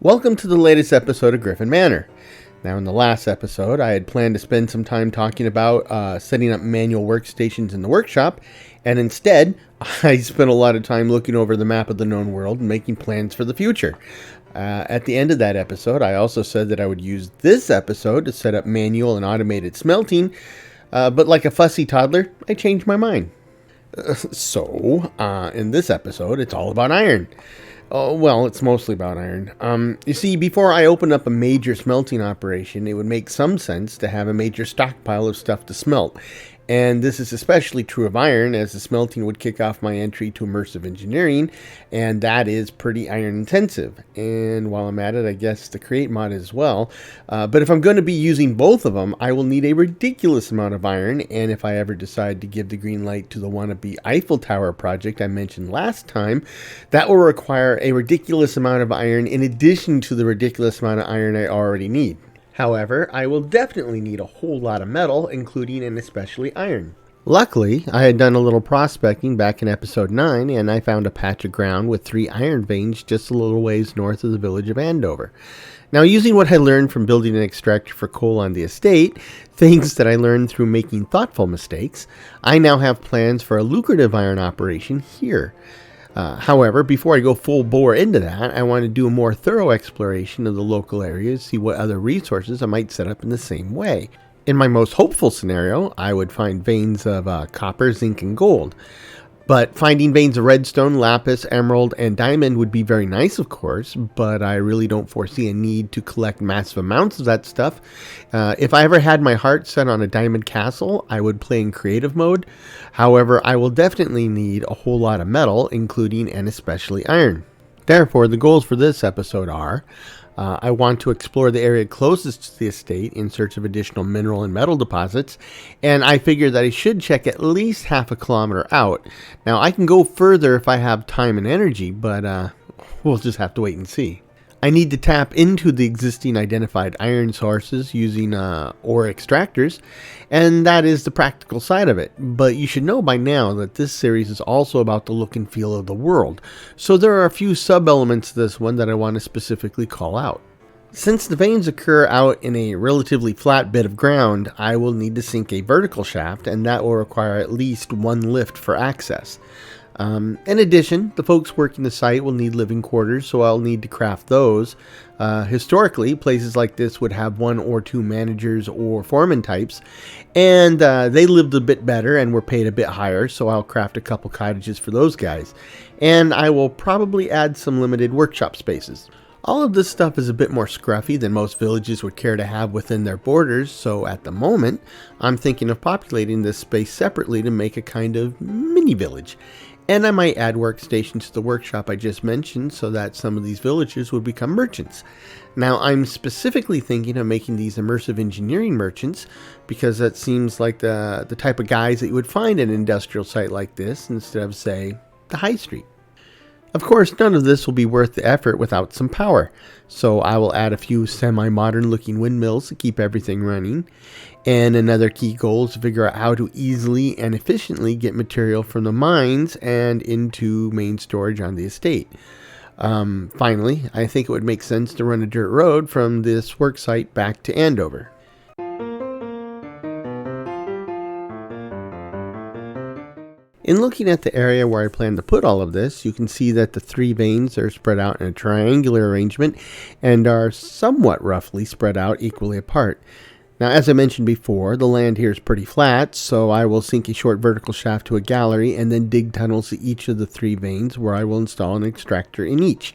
Welcome to the latest episode of Gryphon Manor. Now, in the last episode, I had planned to spend some time talking about setting up manual workstations in the workshop, and instead, I spent a lot of time looking over the map of the known world and making plans for the future. At the end of that episode, I also said that I would use this episode to set up manual and automated smelting, but like a fussy toddler, I changed my mind. So, in this episode, it's all about iron. Oh, well, it's mostly about iron. You see, before I open up a major smelting operation, it would make some sense to have a major stockpile of stuff to smelt. And this is especially true of iron, as the smelting would kick off my entry to Immersive Engineering, and that is pretty iron intensive. And while I'm at it, I guess the create mod as well. But if I'm going to be using both of them, I will need a ridiculous amount of iron, and if I ever decide to give the green light to the wannabe Eiffel Tower project I mentioned last time, that will require a ridiculous amount of iron in addition to the ridiculous amount of iron I already need. However, I will definitely need a whole lot of metal, including and especially iron. Luckily, I had done a little prospecting back in episode 9, and I found a patch of ground with 3 iron veins just a little ways north of the village of Andover. Now, using what I learned from building an extractor for coal on the estate, things that I learned through making thoughtful mistakes, I now have plans for a lucrative iron operation here. However, before I go full bore into that, I want to do a more thorough exploration of the local areas, see what other resources I might set up in the same way. In my most hopeful scenario, I would find veins of copper, zinc, and gold. But finding veins of redstone, lapis, emerald, and diamond would be very nice, of course, but I really don't foresee a need to collect massive amounts of that stuff. If I ever had my heart set on a diamond castle, I would play in creative mode. However, I will definitely need a whole lot of metal, including and especially iron. Therefore, the goals for this episode are: I want to explore the area closest to the estate in search of additional mineral and metal deposits, and I figure that I should check at least half a kilometer out. Now, I can go further if I have time and energy, but we'll just have to wait and see. I need to tap into the existing identified iron sources using ore extractors, and that is the practical side of it. But you should know by now that this series is also about the look and feel of the world, so there are a few sub-elements to this one that I want to specifically call out. Since the veins occur out in a relatively flat bit of ground, I will need to sink a vertical shaft, and that will require at least 1 lift for access. In addition, the folks working the site will need living quarters, so I'll need to craft those. Historically, places like this would have 1 or 2 managers or foreman types, and they lived a bit better and were paid a bit higher, so I'll craft a couple cottages for those guys. And I will probably add some limited workshop spaces. All of this stuff is a bit more scruffy than most villages would care to have within their borders, so at the moment, I'm thinking of populating this space separately to make a kind of mini village. And I might add workstations to the workshop I just mentioned so that some of these villagers would become merchants. Now, I'm specifically thinking of making these immersive engineering merchants because that seems like the type of guys that you would find at an industrial site like this instead of, say, the high street. Of course, none of this will be worth the effort without some power, so I will add a few semi-modern looking windmills to keep everything running. And another key goal is to figure out how to easily and efficiently get material from the mines and into main storage on the estate. Finally, I think it would make sense to run a dirt road from this worksite back to Andover. In looking at the area where I plan to put all of this, you can see that the 3 veins are spread out in a triangular arrangement and are somewhat roughly spread out equally apart. Now, as I mentioned before, the land here is pretty flat, so I will sink a short vertical shaft to a gallery and then dig tunnels to each of the 3 veins where I will install an extractor in each.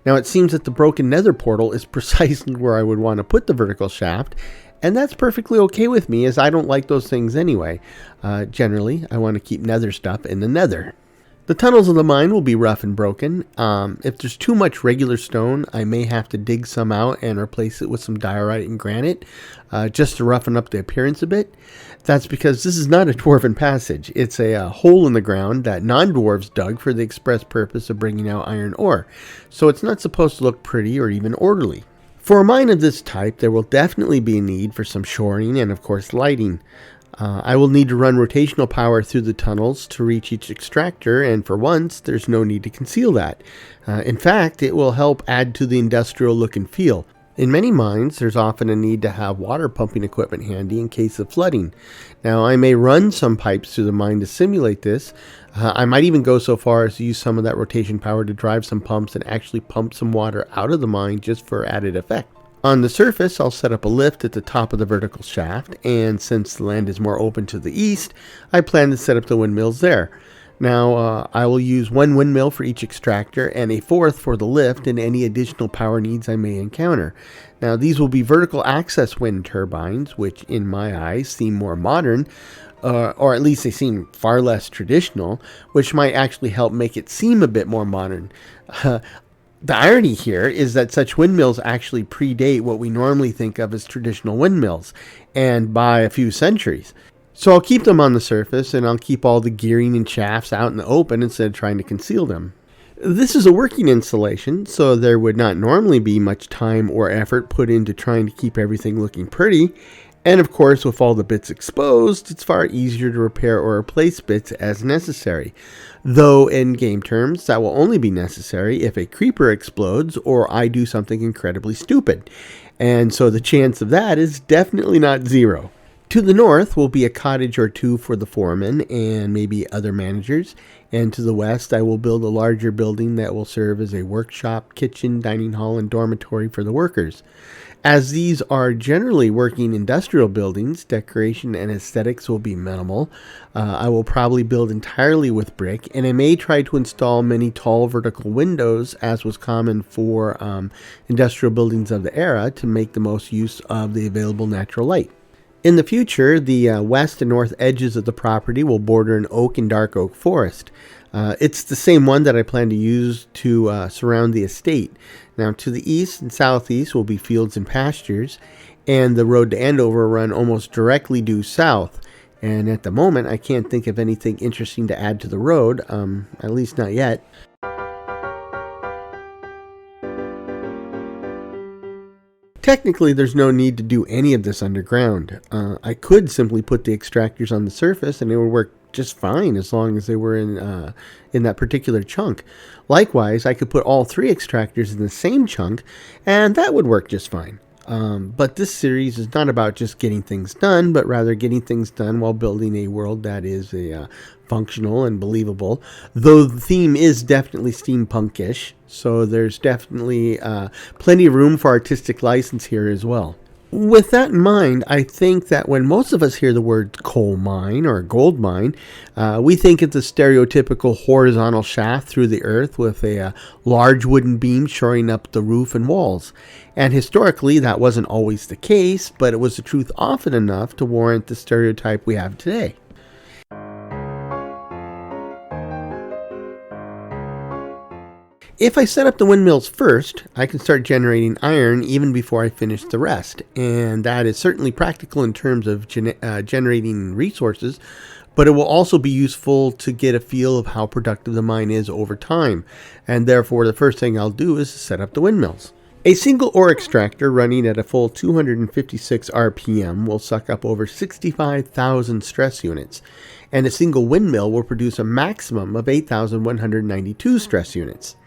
Now, it seems that the broken nether portal is precisely where I would want to put the vertical shaft, and that's perfectly okay with me as I don't like those things anyway. Generally, I want to keep nether stuff in the nether. The tunnels of the mine will be rough and broken. If there's too much regular stone, I may have to dig some out and replace it with some diorite and granite, just to roughen up the appearance a bit. That's because this is not a dwarven passage. It's a hole in the ground that non-dwarves dug for the express purpose of bringing out iron ore, so it's not supposed to look pretty or even orderly. For a mine of this type, there will definitely be a need for some shoring and, of course, lighting. I will need to run rotational power through the tunnels to reach each extractor, and for once, there's no need to conceal that. In fact, it will help add to the industrial look and feel. In many mines, there's often a need to have water pumping equipment handy in case of flooding. Now, I may run some pipes through the mine to simulate this. I might even go so far as to use some of that rotation power to drive some pumps and actually pump some water out of the mine just for added effect. On the surface, I'll set up a lift at the top of the vertical shaft, and since the land is more open to the east, I plan to set up the windmills there. Now, I will use one windmill for each extractor and a fourth for the lift and any additional power needs I may encounter. Now, these will be vertical access wind turbines, which in my eyes seem more modern, or at least they seem far less traditional, which might actually help make it seem a bit more modern. The irony here is that such windmills actually predate what we normally think of as traditional windmills, and by a few centuries. So I'll keep them on the surface, and I'll keep all the gearing and shafts out in the open instead of trying to conceal them. This is a working installation, so there would not normally be much time or effort put into trying to keep everything looking pretty. And of course, with all the bits exposed, it's far easier to repair or replace bits as necessary. Though in game terms, that will only be necessary if a creeper explodes or I do something incredibly stupid. And so the chance of that is definitely not zero. To the north will be a cottage or two for the foreman and maybe other managers. And to the west, I will build a larger building that will serve as a workshop, kitchen, dining hall, and dormitory for the workers. As these are generally working industrial buildings, decoration and aesthetics will be minimal. I will probably build entirely with brick, and I may try to install many tall vertical windows, as was common for industrial buildings of the era, to make the most use of the available natural light. In the future, the west and north edges of the property will border an oak and dark oak forest. It's the same one that I plan to use to surround the estate. Now, to the east and southeast will be fields and pastures, and the road to Andover run almost directly due south. And at the moment, I can't think of anything interesting to add to the road, at least not yet. Technically, there's no need to do any of this underground. I could simply put the extractors on the surface and it would work just fine as long as they were in that particular chunk. Likewise, I could put all three extractors in the same chunk and that would work just fine. But this series is not about just getting things done, but rather getting things done while building a world that is functional and believable, though the theme is definitely steampunkish, so there's definitely plenty of room for artistic license here as well. With that in mind, I think that when most of us hear the word coal mine or gold mine, we think it's a stereotypical horizontal shaft through the earth with a large wooden beam shoring up the roof and walls. And historically, that wasn't always the case, but it was the truth often enough to warrant the stereotype we have today. If I set up the windmills first, I can start generating iron even before I finish the rest, and that is certainly practical in terms of generating resources, but it will also be useful to get a feel of how productive the mine is over time, and therefore the first thing I'll do is set up the windmills. A single ore extractor running at a full 256 RPM will suck up over 65,000 stress units, and a single windmill will produce a maximum of 8,192 stress units.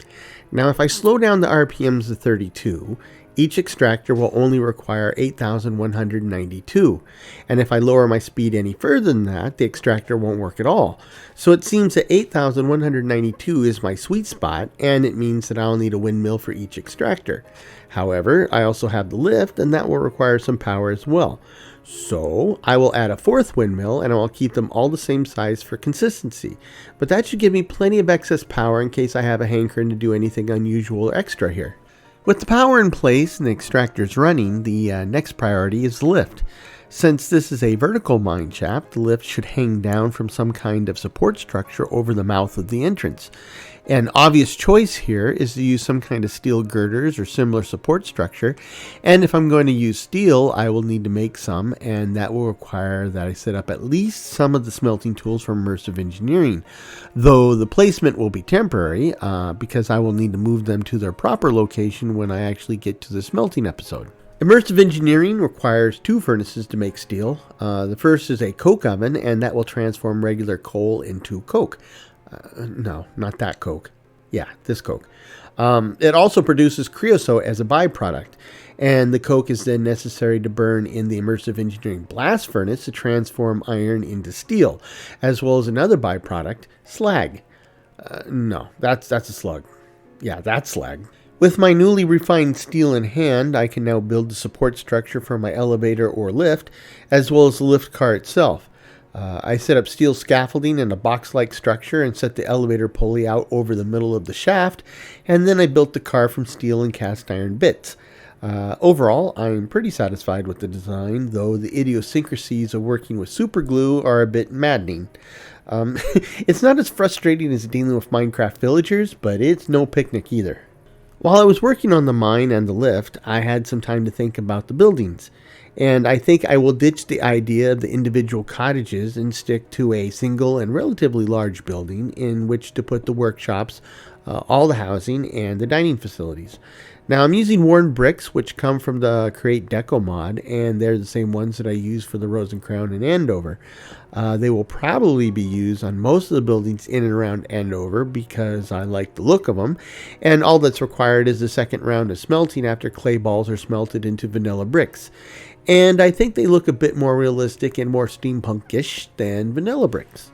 Now, if I slow down the RPMs to 32, each extractor will only require 8,192. And if I lower my speed any further than that, the extractor won't work at all. So it seems that 8,192 is my sweet spot, and it means that I'll need a windmill for each extractor. However, I also have the lift, and that will require some power as well. So I will add a fourth windmill and I'll keep them all the same size for consistency. But that should give me plenty of excess power in case I have a hankering to do anything unusual or extra here. With the power in place and the extractors running, the next priority is the lift. Since this is a vertical mine shaft, the lift should hang down from some kind of support structure over the mouth of the entrance. An obvious choice here is to use some kind of steel girders or similar support structure, and if I'm going to use steel, I will need to make some, and that will require that I set up at least some of the smelting tools from Immersive Engineering, though the placement will be temporary because I will need to move them to their proper location when I actually get to the smelting episode. Immersive engineering requires two furnaces to make steel. The first is a coke oven, and that will transform regular coal into coke. No, not that coke. Yeah, this coke. It also produces creosote as a byproduct, and the coke is then necessary to burn in the immersive engineering blast furnace to transform iron into steel, as well as another byproduct, slag. No, that's a slug. Yeah, that's slag. With my newly refined steel in hand, I can now build the support structure for my elevator or lift, as well as the lift car itself. I set up steel scaffolding in a box-like structure and set the elevator pulley out over the middle of the shaft, and then I built the car from steel and cast iron bits. Overall, I'm pretty satisfied with the design, though the idiosyncrasies of working with superglue are a bit maddening. It's not as frustrating as dealing with Minecraft villagers, but it's no picnic either. While I was working on the mine and the lift, I had some time to think about the buildings, and I think I will ditch the idea of the individual cottages and stick to a single and relatively large building in which to put the workshops, all the housing, and the dining facilities. Now, I'm using worn bricks, which come from the Create Deco mod, and they're the same ones that I use for the Rose and Crown in Andover. They will probably be used on most of the buildings in and around Andover because I like the look of them, and all that's required is the second round of smelting after clay balls are smelted into vanilla bricks. And I think they look a bit more realistic and more steampunkish than vanilla bricks.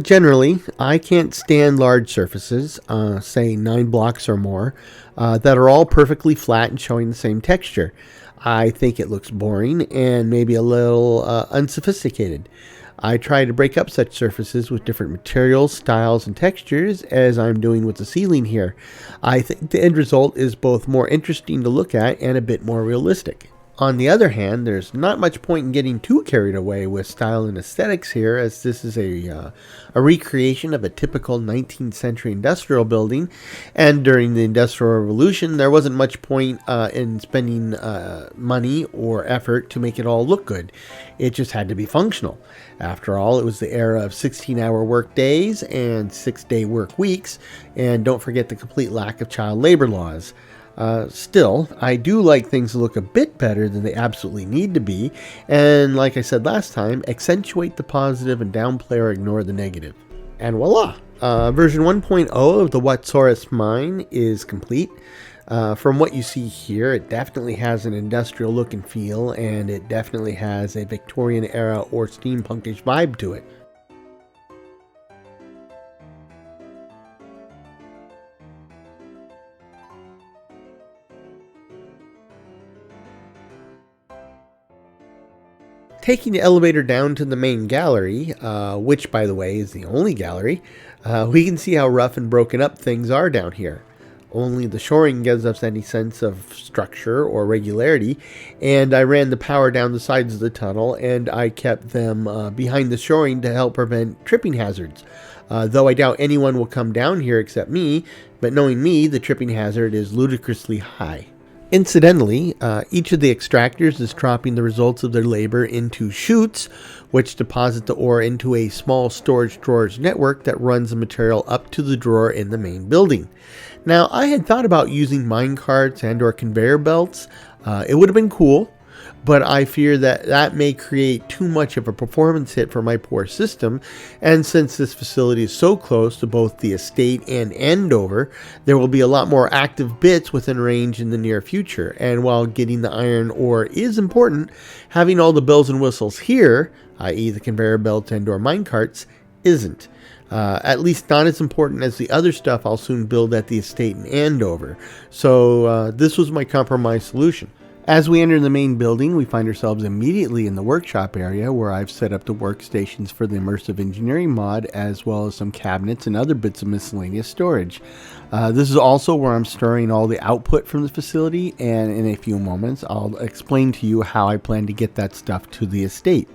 Generally, I can't stand large surfaces, say 9 blocks or more, that are all perfectly flat and showing the same texture. I think it looks boring and maybe a little unsophisticated. I try to break up such surfaces with different materials, styles, and textures, as I'm doing with the ceiling here. I think the end result is both more interesting to look at and a bit more realistic. On the other hand, there's not much point in getting too carried away with style and aesthetics here, as this is a recreation of a typical 19th century industrial building, and during the Industrial Revolution, there wasn't much point in spending money or effort to make it all look good. It just had to be functional. After all, it was the era of 16-hour work days and 6-day work weeks, and don't forget the complete lack of child labor laws. Still, I do like things to look a bit better than they absolutely need to be, and like I said last time, accentuate the positive and downplay or ignore the negative. And voila! Version 1.0 of the Whatsaurus mine is complete. From what you see here, it definitely has an industrial look and feel, and it definitely has a Victorian era or steampunkish vibe to it. Taking the elevator down to the main gallery, which by the way is the only gallery, we can see how rough and broken up things are down here. Only the shoring gives us any sense of structure or regularity, and I ran the power down the sides of the tunnel, and I kept them behind the shoring to help prevent tripping hazards. Though I doubt anyone will come down here except me, but knowing me, the tripping hazard is ludicrously high. Incidentally, each of the extractors is dropping the results of their labor into chutes, which deposit the ore into a small storage drawers network that runs the material up to the drawer in the main building. Now, I had thought about using minecarts and or conveyor belts. It would have been cool, but I fear that may create too much of a performance hit for my poor system, and since this facility is so close to both the estate and Andover, there will be a lot more active bits within range in the near future, and while getting the iron ore is important, having all the bells and whistles here, i.e. the conveyor belt and or minecarts, isn't. At least not as important as the other stuff I'll soon build at the estate in Andover, so this was my compromise solution. As we enter the main building, we find ourselves immediately in the workshop area where I've set up the workstations for the Immersive Engineering mod, as well as some cabinets and other bits of miscellaneous storage. This is also where I'm storing all the output from the facility, and in a few moments I'll explain to you how I plan to get that stuff to the estate.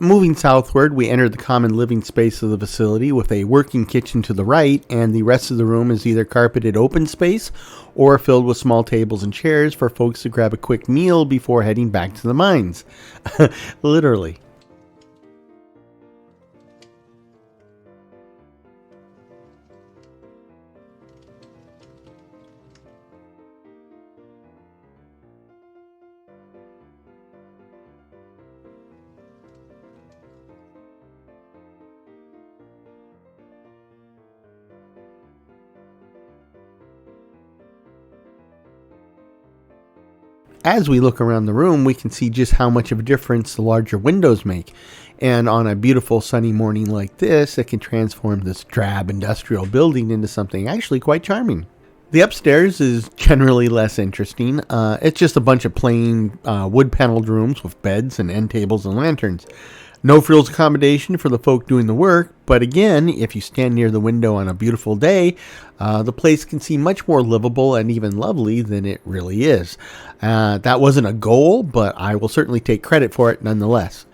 Moving southward, we enter the common living space of the facility with a working kitchen to the right, and the rest of the room is either carpeted open space or filled with small tables and chairs for folks to grab a quick meal before heading back to the mines. Literally. As we look around the room, we can see just how much of a difference the larger windows make. And on a beautiful sunny morning like this, it can transform this drab industrial building into something actually quite charming. The upstairs is generally less interesting. It's just a bunch of plain wood-paneled rooms with beds and end tables and lanterns. No frills accommodation for the folk doing the work, but again, if you stand near the window on a beautiful day, the place can seem much more livable and even lovely than it really is. That wasn't a goal, but I will certainly take credit for it nonetheless.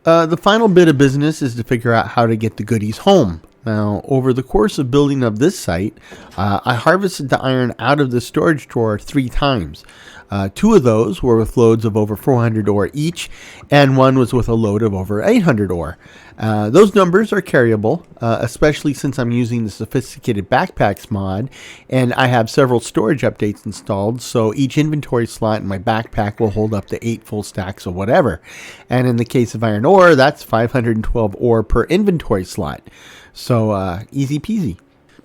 The final bit of business is to figure out how to get the goodies home. Now, over the course of building up this site, I harvested the iron out of the storage drawer 3 times. 2 of those were with loads of over 400 ore each, and 1 was with a load of over 800 ore. Those numbers are carryable, especially since I'm using the sophisticated backpacks mod, and I have several storage updates installed, so each inventory slot in my backpack will hold up to 8 full stacks of whatever. And in the case of iron ore, that's 512 ore per inventory slot. So easy peasy.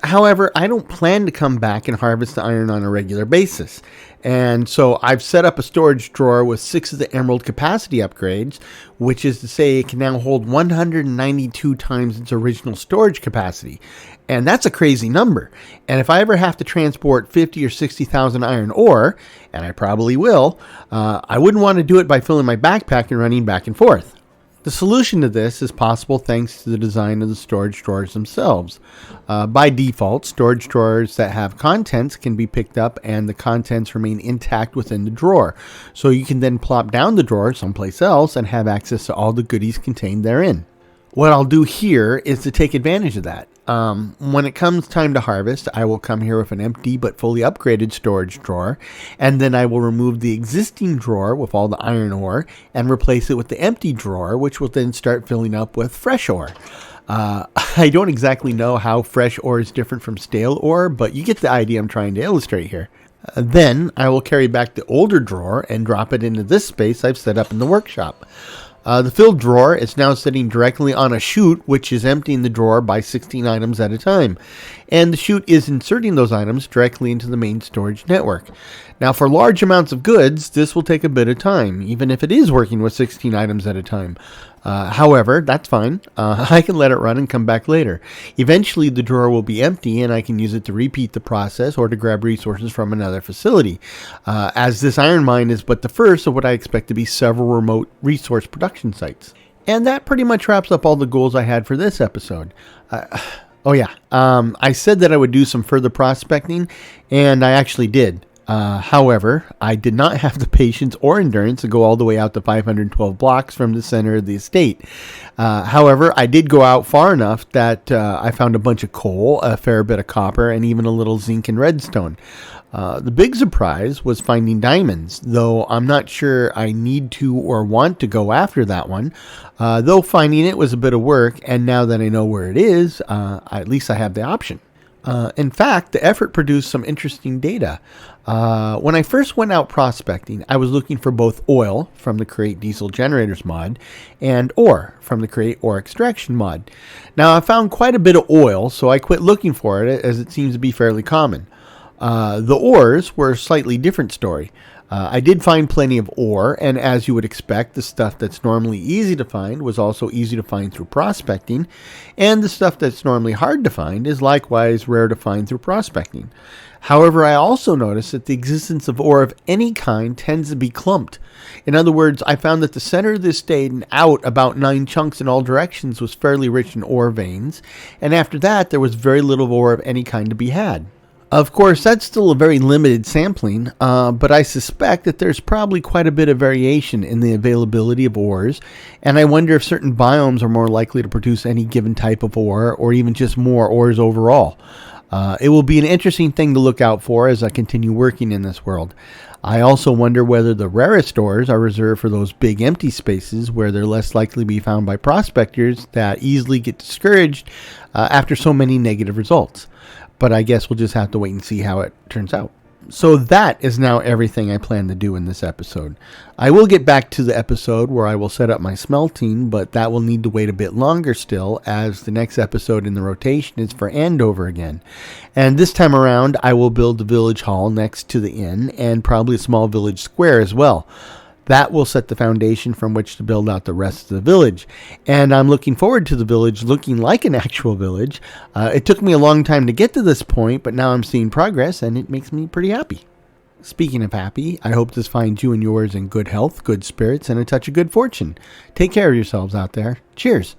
However, I don't plan to come back and harvest the iron on a regular basis. And so I've set up a storage drawer with 6 of the emerald capacity upgrades, which is to say it can now hold 192 times its original storage capacity. And that's a crazy number. And if I ever have to transport 50 or 60,000 iron ore, and I probably will, I wouldn't want to do it by filling my backpack and running back and forth. The solution to this is possible thanks to the design of the storage drawers themselves. By default, storage drawers that have contents can be picked up and the contents remain intact within the drawer. So you can then plop down the drawer someplace else and have access to all the goodies contained therein. What I'll do here is to take advantage of that. When it comes time to harvest, I will come here with an empty but fully upgraded storage drawer, and then I will remove the existing drawer with all the iron ore and replace it with the empty drawer, which will then start filling up with fresh ore. I don't exactly know how fresh ore is different from stale ore, but you get the idea I'm trying to illustrate here. Then I will carry back the older drawer and drop it into this space I've set up in the workshop. The filled drawer is now sitting directly on a chute, which is emptying the drawer by 16 items at a time. And the chute is inserting those items directly into the main storage network. Now, for large amounts of goods, this will take a bit of time, even if it is working with 16 items at a time. However, that's fine. I can let it run and come back later. Eventually, the drawer will be empty, and I can use it to repeat the process or to grab resources from another facility. As this iron mine is but the first of what I expect to be several remote resource production sites. And that pretty much wraps up all the goals I had for this episode. I said that I would do some further prospecting, and I actually did. However, I did not have the patience or endurance to go all the way out to 512 blocks from the center of the estate. However, I did go out far enough that I found a bunch of coal, a fair bit of copper, and even a little zinc and redstone. The big surprise was finding diamonds, though I'm not sure I need to or want to go after that one. Though finding it was a bit of work, and now that I know where it is, at least I have the option. In fact, the effort produced some interesting data. When I first went out prospecting, I was looking for both oil from the Create Diesel Generators mod and ore from the Create Ore Extraction mod. Now, I found quite a bit of oil, so I quit looking for it as it seems to be fairly common. The ores were a slightly different story. I did find plenty of ore, and as you would expect, the stuff that's normally easy to find was also easy to find through prospecting, and the stuff that's normally hard to find is likewise rare to find through prospecting. However, I also noticed that the existence of ore of any kind tends to be clumped. In other words, I found that the center of the estate and out about 9 chunks in all directions was fairly rich in ore veins, and after that there was very little ore of any kind to be had. Of course, that's still a very limited sampling, but I suspect that there's probably quite a bit of variation in the availability of ores, and I wonder if certain biomes are more likely to produce any given type of ore, or even just more ores overall. It will be an interesting thing to look out for as I continue working in this world. I also wonder whether the rarest ores are reserved for those big empty spaces where they're less likely to be found by prospectors that easily get discouraged after so many negative results. But I guess we'll just have to wait and see how it turns out. So that is now everything I plan to do in this episode. I will get back to the episode where I will set up my smelting, but that will need to wait a bit longer still, as the next episode in the rotation is for Andover again. And this time around, I will build the village hall next to the inn, and probably a small village square as well. That will set the foundation from which to build out the rest of the village. And I'm looking forward to the village looking like an actual village. It took me a long time to get to this point, but now I'm seeing progress, and it makes me pretty happy. Speaking of happy, I hope this finds you and yours in good health, good spirits, and a touch of good fortune. Take care of yourselves out there. Cheers.